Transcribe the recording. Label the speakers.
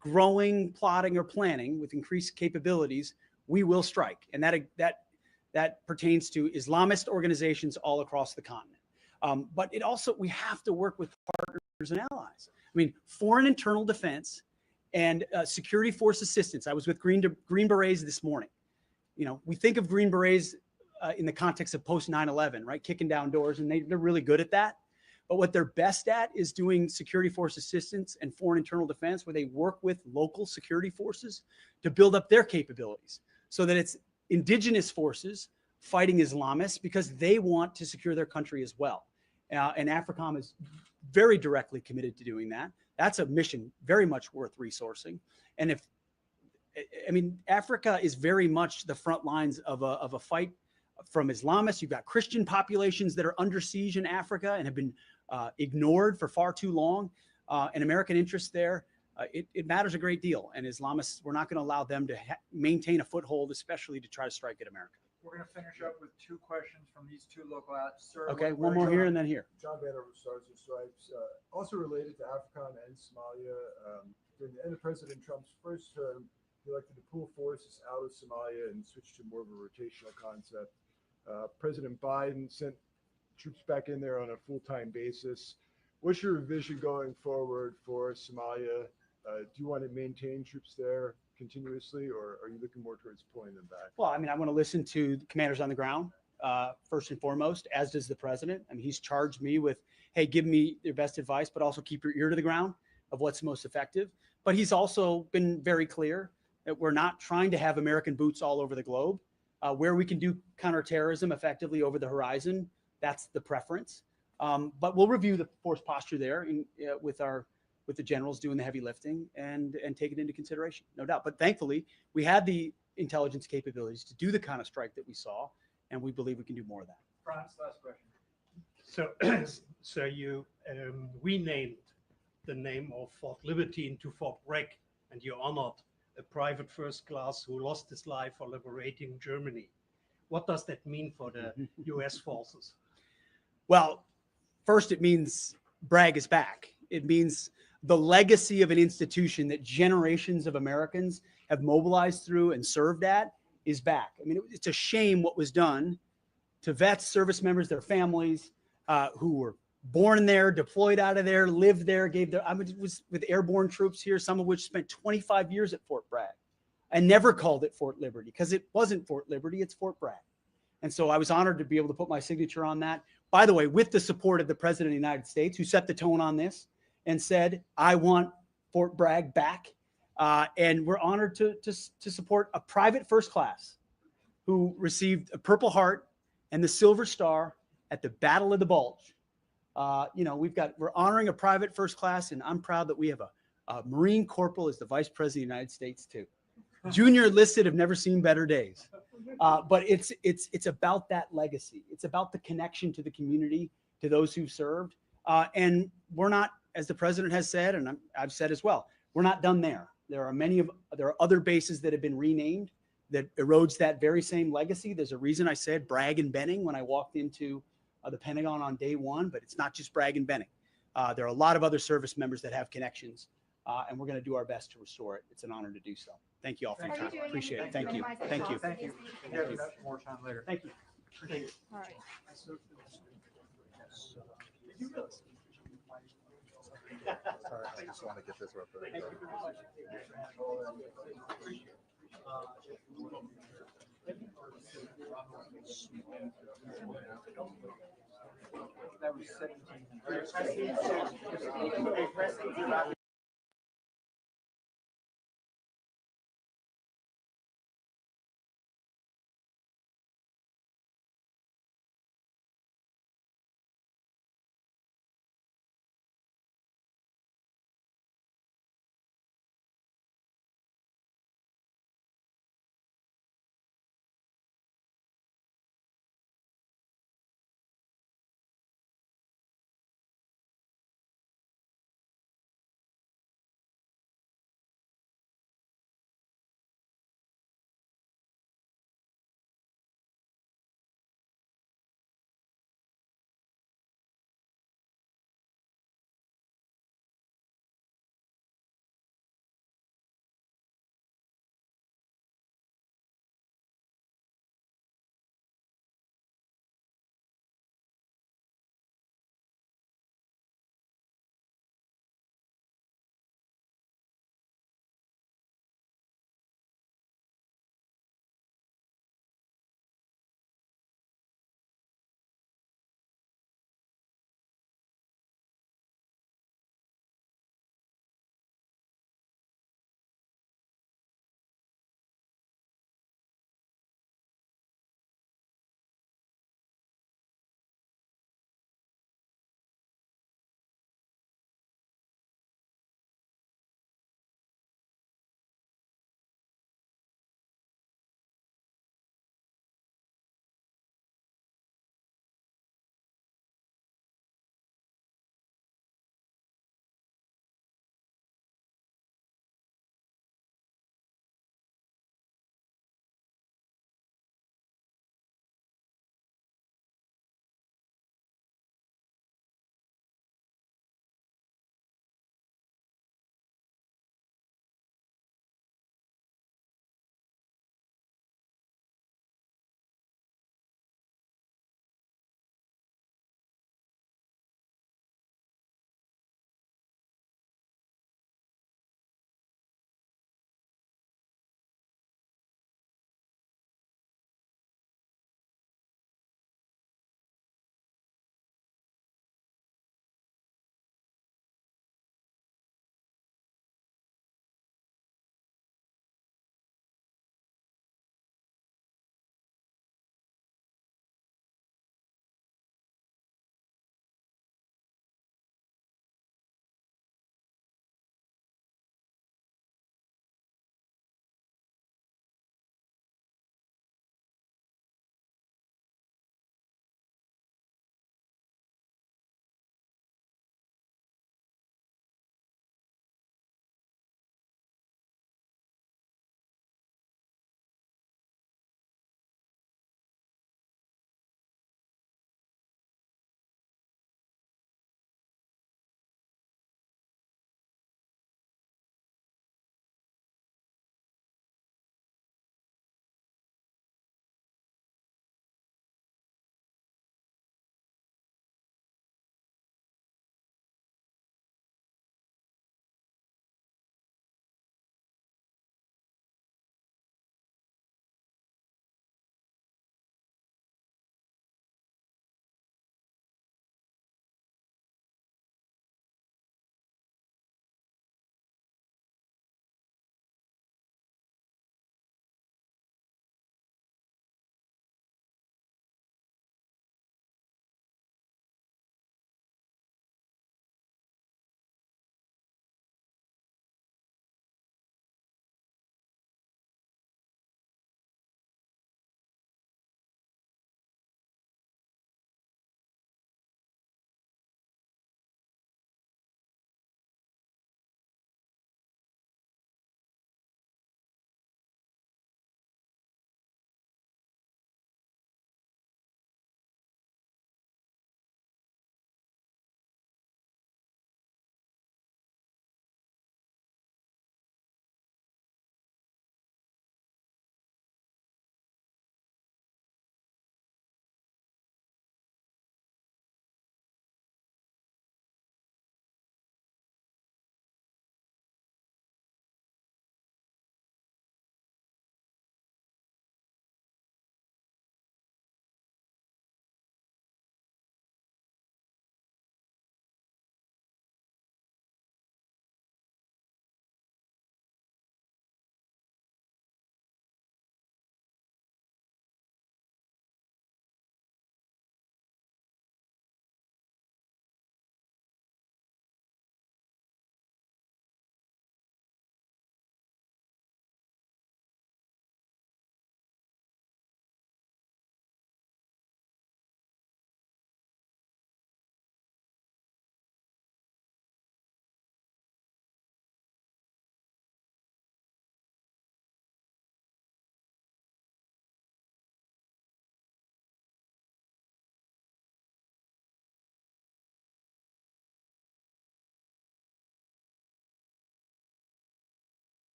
Speaker 1: growing, plotting, or planning with increased capabilities, we will strike. And that pertains to Islamist organizations all across the continent. But it also, we have to work with partners and allies. I mean, foreign internal defense and security force assistance. I was with Green Berets this morning. You know, we think of Green Berets in the context of post 9/11, right? Kicking down doors, and they're really good at that. But what they're best at is doing security force assistance and foreign internal defense, where they work with local security forces to build up their capabilities so that it's indigenous forces fighting Islamists because they want to secure their country as well. And AFRICOM is very directly committed to doing that. That's a mission very much worth resourcing. And I mean, Africa is very much the front lines of a fight from Islamists. You've got Christian populations that are under siege in Africa and have been ignored for far too long. And American interests there, it matters a great deal. And Islamists, we're not going to allow them to maintain a foothold, especially to try to strike at America.
Speaker 2: We're going to finish up with 2 questions from these 2 local outlets. Sir,
Speaker 1: okay, one more here and then here.
Speaker 3: John Banner with Stars and Stripes. Also related to AFRICOM and Somalia, during the end of President Trump's first term, he elected to pull forces out of Somalia and switch to more of a rotational concept. President Biden sent troops back in there on a full-time basis. What's your vision going forward for Somalia? Do you want to maintain troops there continuously, or are you looking more towards pulling them back?
Speaker 1: Well, I mean, I want to listen to the commanders on the ground, first and foremost, as does the president. I mean, he's charged me with, hey, give me your best advice, but also keep your ear to the ground of what's most effective. But he's also been very clear that we're not trying to have American boots all over the globe. Where we can do counterterrorism effectively over the horizon, that's the preference. But we'll review the force posture there with the generals doing the heavy lifting and take it into consideration, no doubt. But thankfully, we had the intelligence capabilities to do the kind of strike that we saw, and we believe we can do more of that.
Speaker 2: Franz, last question.
Speaker 4: So you renamed the name of Fort Liberty into Fort Bragg, and you honored a private first class who lost his life for liberating Germany. What does that mean for the U.S. forces?
Speaker 1: Well, first, it means Bragg is back. It means the legacy of an institution that generations of Americans have mobilized through and served at is back. I mean, it's a shame what was done to vets, service members, their families who were born there, deployed out of there, lived there, I was with airborne troops here, some of which spent 25 years at Fort Bragg. I never called it Fort Liberty because it wasn't Fort Liberty, it's Fort Bragg. And so I was honored to be able to put my signature on that. By the way, with the support of the President of the United States, who set the tone on this and said, I want Fort Bragg back. And we're honored to support a private first class who received a Purple Heart and the Silver Star at the Battle of the Bulge. We're honoring a private first class, and I'm proud that we have a Marine Corporal as the Vice President of the United States too. Junior enlisted have never seen better days. But it's about that legacy. It's about the connection to the community, to those who've served. And we're not, as the president has said, and I've said as well, we're not done there. There are other bases that have been renamed that erodes that very same legacy. There's a reason I said Bragg and Benning when I walked into the Pentagon on day one, but it's not just Bragg and Benning. There are a lot of other service members that have connections, and we're going to do our best to restore it. It's an honor to do so. Thank you all for your time. Appreciate it. Thank you. Thank you.
Speaker 2: Thank you. Thank you. More time later.
Speaker 1: Thank you.
Speaker 2: Thank you.
Speaker 5: All right.
Speaker 6: Sorry, I just want to get this real quick.
Speaker 2: That was 17.